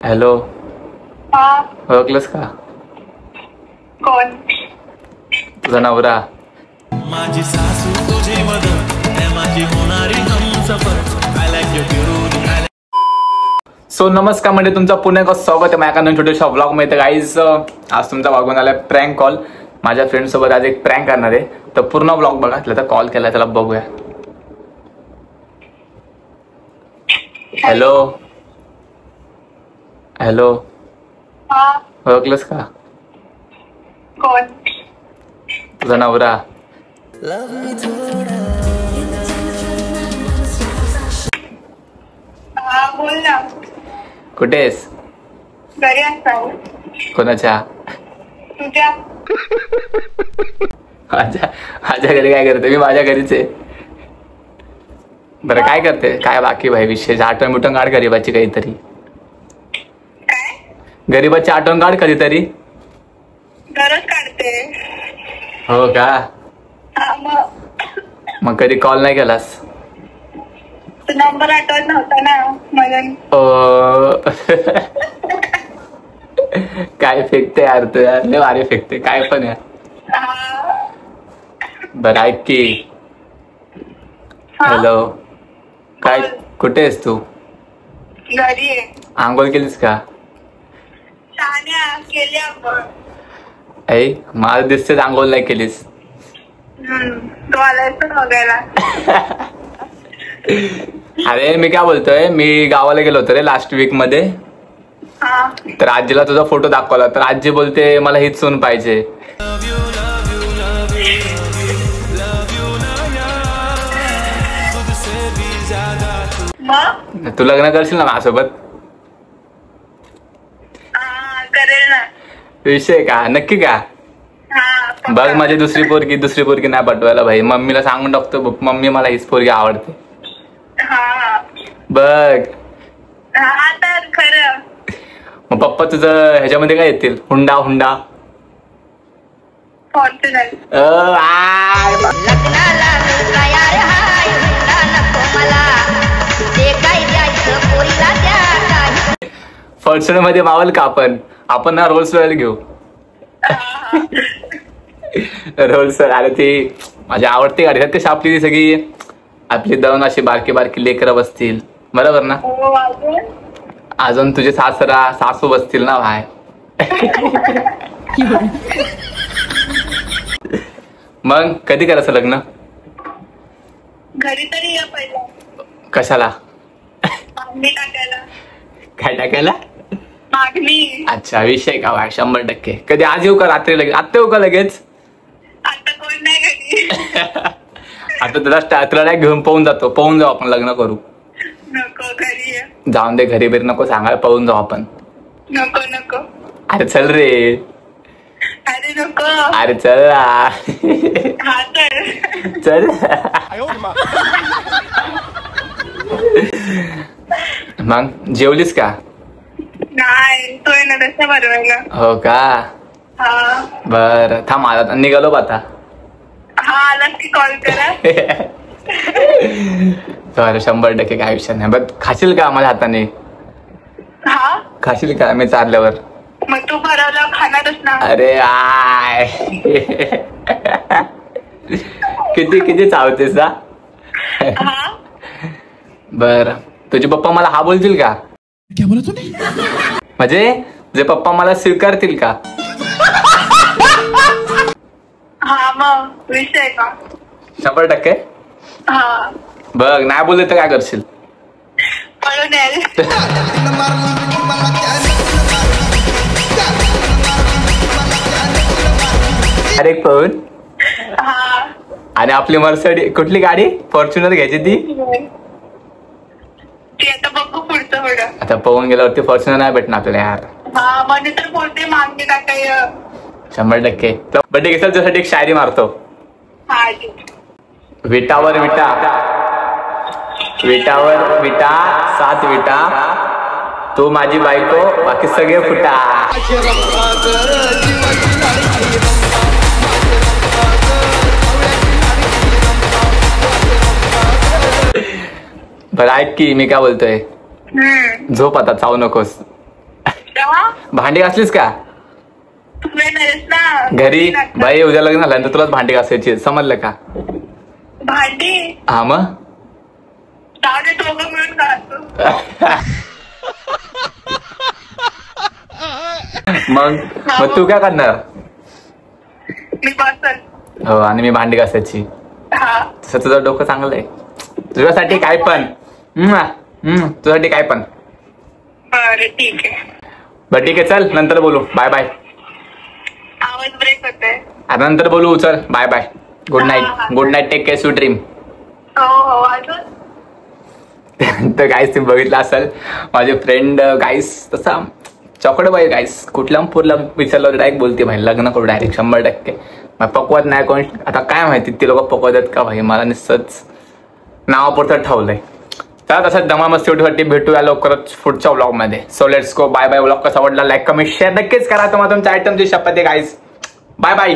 Hello. हा. ओळखलंस का? कोण? तुझा नवरा. माझी सासू तुझी मदत माझी होणारी Humsafar I like you beauty. So नमस्कार म्हणजे तुमचं पुन्हा एकदा स्वागत आहे माझ्या नवीन छोट्याशा व्लॉग मध्ये. गाईज आज तुमचा वागून आलाय प्रँक कॉल. माझ्या फ्रेंड सोबत आज एक प्रँक करणार आहे, तर पूर्ण व्लॉग बघा. तर कॉल केला त्याला, बघूया. हॅलो. हॅलो. हा. ओळखलंस का? कोण? तुझा नवरा. हा बोल ना. कुठे आहेस? घरी असताव. कोणाच्या? तुझ्या. माझ्या घरी काय करते? मी माझ्या घरीच आहे. बरं काय करते? काय बाकी भाई विशेष? आठवण बिठवण काढ गरीबाची काहीतरी. काय? गरीबाची आठवण काढ कधीतरी. दररोज काढते. हो का? हा मग कधी कॉल नाही केलास? नंबर आठवत नव्हता ना म्हणून. काय फेकते यार तू यार, लय भारी फेकते काय पण यार. बरं ऐक की. हॅलो. काय कुठे आहेस तू? घरी आहे. आंघोळ केलीस का? सान्या केली आपण. ऐ मला दिसतेच आंघोळ नाही केलीस. तू आलाय तर बघायला. अरे मी काय बोलतोय, मी गावाला गेलो होतो रे लास्ट वीक मध्ये. हा. तर आजीला तुझा फोटो दाखवला, तर आजी बोलते मला हीच सून पाहिजे. मग तू लग्न करशील ना माझ्यासोबत? करेल ना. विषय का? नक्की का? हा. बघ माझी दुसरी पोरगी नाही पटवायला भाई. मम्मीला सांगून टाकतो, मम्मी मला हीच पोरगी आवडते. हा. बघ. हा तर खरं. मग पप्पा तुझं ह्याच्यामध्ये काय येतील? हुंडा फॉर्च्युनर. फॉर्च्युनर मध्ये मावल का आपण ना रोल्स रॉयल घेऊ. रोल्स अरे ती माझी आवडती गाडी. कशी आपली ती सगळी आपली दळण अशी बारकी लेकरं बसतील, बरोबर ना? अजून तुझे सासू बसतील ना भाय. मग कधी करायचं लग्न? घरी तरी या पहिला. कशाला? मागणी टाकायला. काय टाकायला? मागणी. अच्छा विषय का भाई, 100%. कधी आज येऊ का रात्री लगेच? आता येऊ का लगेच? आता कोण नाही घरी. आता तुला नाही घेऊन पाहून जाऊ आपण, लग्न करू. नको घरी ये. जाऊन दे, घरी बिरी नको सांगायला, पळून जाऊ आपण. नको. अरे चल रे. अरे नको. अरे चल ना. हा तर. चल. मग जेवलीस का? नाही तो आहे ना तसं बनवायला. हो का? हा. बर थांब, आता निघालो बा आता. हा आलास की कॉल करा. बरं 100% काय विषय नाही. बट खाशील का माझ्या हाताने? हा. खाशील का मी चालल्यावर? मग तू भरवलं खाणारच ना. अरे आय. किती चावतेस ना. हा. बर तुझे पप्पा मला हा बोलतील का? क्या बोला तूने? म्हणजे तुझे पप्पा मला स्वीकारतील का? हा मग विषय का? 100%. हा. बघ नाही बोलले तर काय करशील? पळून येईल. अरे कोण? हा. आणि आपली मर्सिडीज कुठली गाडी? फॉर्च्युनर घ्यायची ती आता बघू पुढचं पुढं. आता पळून गेल्यावरती फॉर्च्युनर नाही भेटणार आपल्याला यार. हा म्हणजे तर बोलते मागणी टाकाय. 100%. बड्डे घेतला तुझ्यासाठी एक शायरी मारतो. हा. विटावर विटा, विटावर विटा, 7 विटा, तू माझी बायको बाकी सगळे फुटा. बरं ऐक की मी काय बोलतोय. झोप आता, चावू नकोस. भांडी घासलीस का तू येणारच ना घरी? बाई उद्या लग्न झाल्यानंतर तुलाच भांडी घासायची, समजलं का? भांडी हा मग जाऊ दोघं मिळून घालतो. मग तू काय करणार? मी बसल. हो आणि मी भांडी घासायची. हा तसं तुझं डोकं चांगलं आहे, तुझ्यासाठी काय पण. तुझ्यासाठी काय पण. बरं ठीक आहे. बरं ठीक आहे, चल नंतर बोलू. Bye bye. आवाज ब्रेक होतोय. आता नंतर बोलू. चल bye bye. Good night. Good night. Take care. Sweet dream. हो हो अजून तर गाईस तुम्ही बघितलं असेल माझे फ्रेंड गाईस तसा चॉकलेट बाई गाईस कुठल्या पोरला विचारलं डायरेक्ट बोलते भाई लग्न करू डायरेक्ट 100%. मग पकवत नाही कोण, आता काय माहिती ते लोक पकवतात का भाई, मला निसच नावापुरतं ठेवलंय. तर तसंच दमा मस्ती व्हिडिओसाठी भेटूया लवकरच पुढच्या व्लॉगमध्ये. So let's go. Bye bye. Vlog कसा आवडला लाईक कमेंट शेअर नक्कीच करा. तुम्हाला तुमच्या आयटमची शपथ आहे गाईस. Bye bye.